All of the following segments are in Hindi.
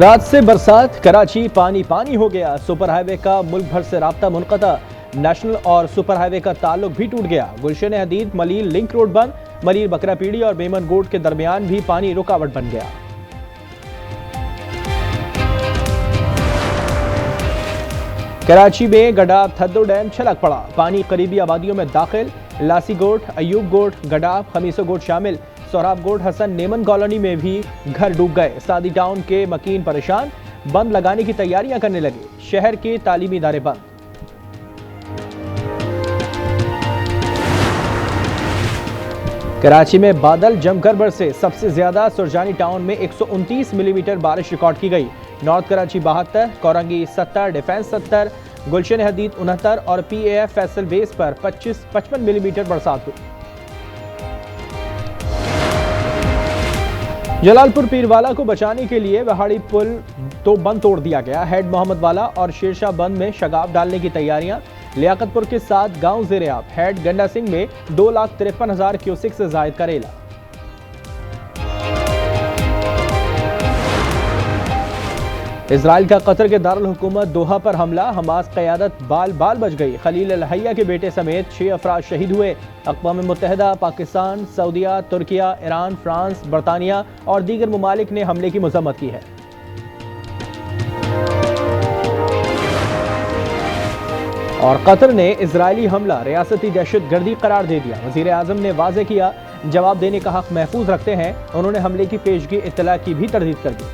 रात से बरसात, कराची पानी पानी हो गया। सुपर हाईवे का मुल्क भर से राब्ता मुनक़ता। नेशनल और सुपर हाईवे का ताल्लुक भी टूट गया। गुलशन हदीद मलील लिंक रोड बंद। मलील बकरापीड़ी और मेमन गोड के दरमियान भी पानी रुकावट बन गया। कराची में गडाब थद्दो डैम छलक पड़ा। पानी करीबी आबादियों में दाखिल। लासी गोड, अयूब गोड, गडाब, खमीसो गोड शामिल। सोहराब गोड, हसन नेमन कॉलोनी में भी घर डूब गए। सादी टाउन के मकीन परेशान, बंद लगाने की तैयारियां करने लगे। शहर के तालीमी इदारे बंद। कराची में बादल जमकर बरसे। सबसे ज्यादा सुरजानी टाउन में 129 मिलीमीटर बारिश रिकॉर्ड की गई। नॉर्थ कराची 72, कोरंगी 70, डिफेंस 70, गुलशन हदीद 69 और PAF फैसल बेस पर 55 मिलीमीटर बरसात हुई। जलालपुर पीरवाला को बचाने के लिए वहाड़ी पुल तो बंद तोड़ दिया गया। हेड मोहम्मद वाला और शेरशाह बंद में शगाफ डालने की तैयारियां। लियाकतपुर के 7 गांव ज़ेर-ए-आब। हेड गंडा सिंह में 2,53,000 क्यूसिक से जायद का रेला। इजराइल का कतर के दारुल हुकूमत दोहा पर हमला। हमास क़यादत बाल बाल बच गई। खलील अल हैया के बेटे समेत 6 अफराद शहीद हुए। अक़वाम मुत्तहिदा, पाकिस्तान, सऊदीया, तुर्किया, ईरान, फ्रांस, बरतानिया और दीगर ममालिक ने हमले की मज़म्मत की है। और कतर ने इजरायली हमला रियासती दहशतगर्दी करार दे दिया। वज़ीर आज़म ने वाज़ेह किया, जवाब देने का हक महफूज रखते हैं। उन्होंने हमले की पेशगी इत्तला की भी तरदीद कर दी।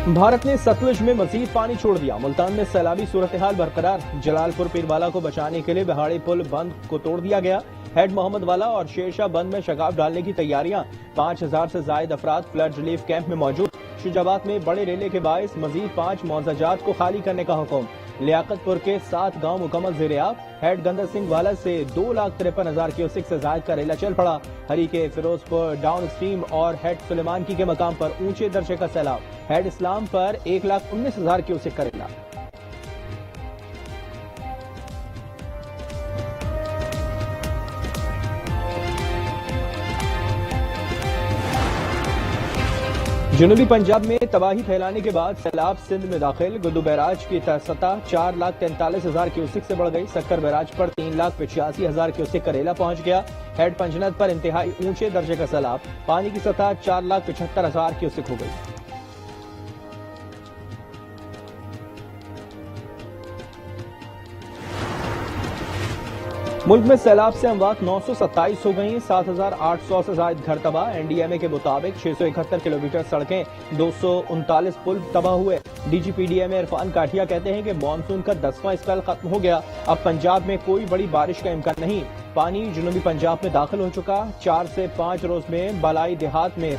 भारत ने सतलुज में मजीद पानी छोड़ दिया। मुल्तान में सैलाबी सूरत हाल बरकरार। जलालपुर पीरवाला को बचाने के लिए वहाड़ी पुल बंद को तोड़ दिया गया। हेड मोहम्मद वाला और शेरशाह बंद में शगाफ डालने की तैयारियां। 5,000 से जायद अफराद फ्लड रिलीफ कैंप में मौजूद। शुजाबाद में बड़े रेले के बायस मजीद 5 मौजाजात को खाली करने का हुक्म। लियाकतपुर के 7 गांव मुकम्मल ज़ेर-ए-आब। हेड गंदा सिंह वाला से 2,53,000 क्यूसिक से जायद का रेला चल पड़ा। हरी के फिरोजपुर डाउन स्ट्रीम और हेड सुलेमानकी के मकाम पर ऊंचे दर्जे का सैलाब। हेड इस्लाम पर 1,19,000 क्यूसिक का रेला। जनूबी पंजाब में तबाही फैलाने के बाद सैलाब सिंध में दाखिल। गुद्दू बैराज की सतह 4,43,000 क्यूसिक से बढ़ गई। सक्कर बैराज पर 3,85,000 क्यूसिक का रेला पहुंच गया। हेड पंजनद पर इंतहाई ऊंचे दर्जे का सैलाब। पानी की सतह 4,75,000 क्यूसिक हो गई। मुल्क में सैलाब से अमवात 927 हो गई। 7,800 से जायद घर तबाह। NDMA के मुताबिक 671 किलोमीटर सड़कें, 239 पुल तबाह हुए। DGPDMA इरफान काठिया कहते हैं कि मानसून का 10वां स्पेल खत्म हो गया। अब पंजाब में कोई बड़ी बारिश का इम्कान नहीं। पानी जनूबी पंजाब में दाखिल हो चुका। 4 से 5 रोज में बालाई देहात में।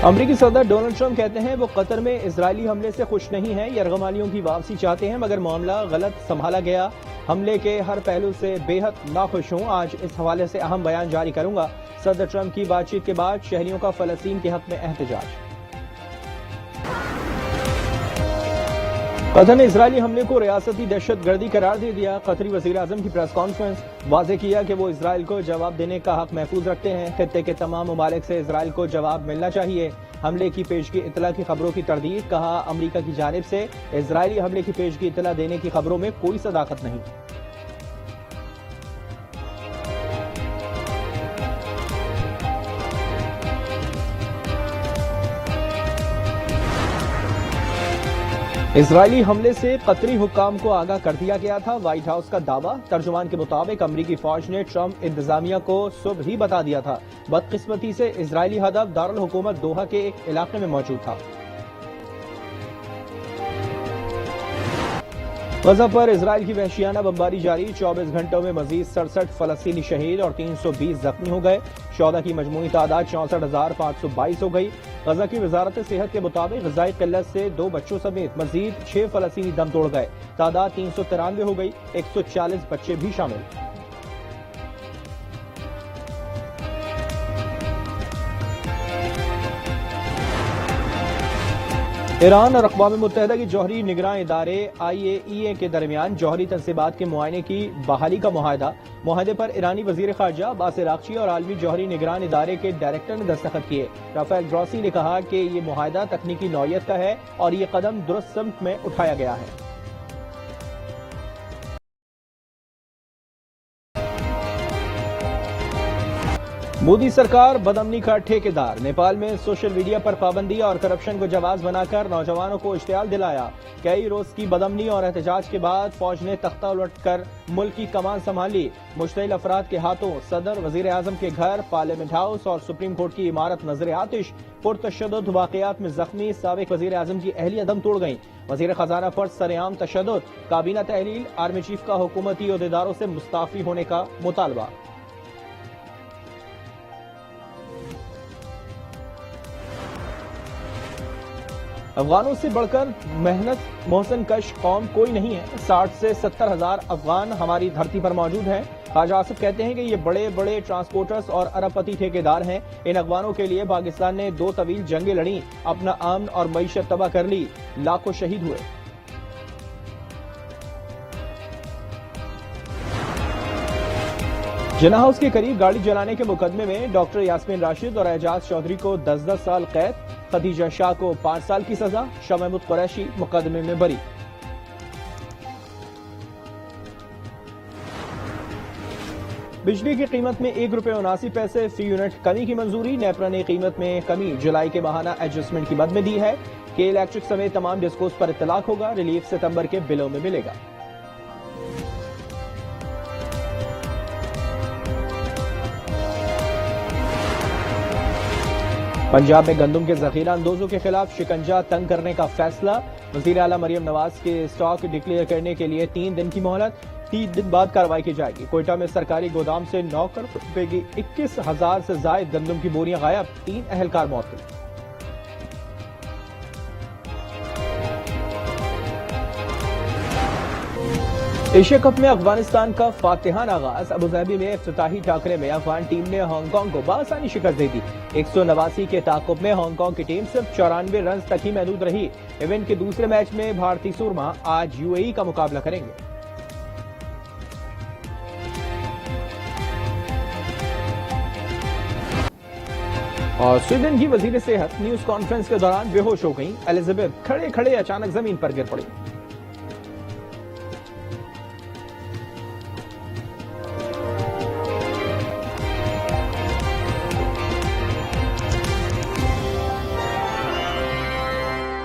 अमरीकी सदर डोनाल्ड ट्रंप कहते हैं वो कतर में इजरायली हमले से खुश नहीं है। यरगमालियों की वापसी चाहते हैं, मगर मामला गलत संभाला गया। हमले के हर पहलू से बेहद नाखुश हूं। आज इस हवाले से अहम बयान जारी करूंगा। सदर ट्रंप की बातचीत के बाद शहरियों का फलस्तीन के हक में एहतजाज। कतर ने इजरायली हमले को रियासती दहशतगर्दी करार दे दिया। कतरी वजीर आजम की प्रेस कॉन्फ्रेंस। वाज़ेह किया कि वो इजराइल को जवाब देने का हक महफूज रखते हैं। खित्ते के तमाम ममालिक से इजराइल को जवाब मिलना चाहिए। हमले की पेशगी इत्तला की खबरों की तरदीद। कहा, अमरीका की जानिब से इजरायली हमले की पेशगी इत्तला देने की खबरों में कोई सदाकत नहीं। इजरायली हमले से कतरी हुक्काम को आगाह कर दिया गया था। व्हाइट हाउस का दावा। तर्जुमान के मुताबिक अमरीकी फौज ने ट्रंप इंतजामिया को सुबह ही बता दिया था। बदकिस्मती से इजरायली हदफ दारुल हुकूमत दोहा के एक इलाके में मौजूद था। गजा पर इजराइल की वहशियाना बमबारी जारी। 24 घंटों में मजीद 67 फलस्तीनी शहीद और 320 जख्मी हो गए। शौदा की मजमूई तादाद 64,522 हो गई। गजा की वजारत सेहत के मुताबिक ग़िज़ाई किल्लत से 2 बच्चों समेत मजीद 6 फलस्तीनी दम तोड़ गए। तादाद 393 हो गई। 140 बच्चे भी शामिल। ईरान और अक़वाम मुत्तहिदा की जौहरी निगरान इदारे IAEA के दरमियान जौहरी तनसीबात के मुआयने की बहाली का मुआहदे पर ईरानी वजीर खारजा अब्बास अराग़ची और आलमी जौहरी निगरान इदारे के डायरेक्टर ने दस्तखत किए। राफेल ग्रॉसी ने कहा कि ये मुआहदा तकनीकी नौयत का है और ये कदम दुरुस्त समत में उठाया गया है। मोदी सरकार बदअमनी का ठेकेदार। नेपाल में सोशल मीडिया पर पाबंदी और करप्शन को जवाब बनाकर नौजवानों को इश्तियाल दिलाया। कई रोज की बदअमनी और एहतजाज के बाद फौज ने तख्ता उलटकर मुल्क की कमान संभाली। मुश्तिल अफराद के हाथों सदर, वजीर आजम के घर, पार्लियामेंट हाउस और सुप्रीम कोर्ट की इमारत नजर आतिश। पुरतशद्दुद वाकयात में जख्मी साबिक वजीर आजम की अहलिया दम तोड़ गई। वजीर खजाना पर सरेआम तशद्दुद। काबीना तहलील, आर्मी चीफ का हुकूमती अहदेदारों से मुस्ताफी होने का मुतालबा। अफगानों से बढ़कर मेहनत मोहसिन कश कौम कोई नहीं है। 60 से 70 हजार अफगान हमारी धरती पर मौजूद हैं। ख्वाजा आसिफ कहते हैं कि ये बड़े बड़े ट्रांसपोर्टर्स और अरबपति ठेकेदार हैं। इन अफगानों के लिए पाकिस्तान ने 2 तवील जंगें लड़ी, अपना अमन और मईशत तबाह कर ली, लाखों शहीद हुए। जिन्ना हाउस के करीब गाड़ी जलाने के मुकदमे में डॉक्टर यास्मीन राशिद और एजाज चौधरी को 10-10 साल कैद, खदीजा शाह को 5 साल की सजा। शाह महमूद कुरैशी मुकदमे में बरी। बिजली की कीमत में ₹1.79 फी यूनिट कमी की मंजूरी। नेपरा ने कीमत में कमी जुलाई के माहाना एडजस्टमेंट की मद में दी है कि इलेक्ट्रिक समेत तमाम डिस्कोस पर इतलाक होगा। रिलीफ सितंबर के बिलों में मिलेगा। पंजाब में गंदम के जखीरा अंदोजों के खिलाफ शिकंजा तंग करने का फैसला। वजीर आला मरियम नवाज के स्टॉक डिक्लेयर करने के लिए 3 दिन की मोहलत। 3 दिन बाद कार्रवाई की जाएगी। कोयटा में सरकारी गोदाम से 9 करोड़ रुपए की 21,000 से जायद गंदम की बोरियां गायब। 3 अहलकार मौत। एशिया कप में अफगानिस्तान का फातिहाना आगाज। अबुधाबी में इफ्तिताही टाकरे में अफगान टीम ने हांगकांग को बआसानी शिकस्त दे दी। 189 के ताकुब में हांगकांग की टीम सिर्फ 94 रन तक ही महदूद रही। इवेंट के दूसरे मैच में भारतीय सुरमा आज UAE का मुकाबला करेंगे। और स्वीडन की वजीर सेहत न्यूज कॉन्फ्रेंस के दौरान बेहोश हो गई। एलिजाबेथ खड़े खड़े अचानक जमीन पर गिर पड़ी।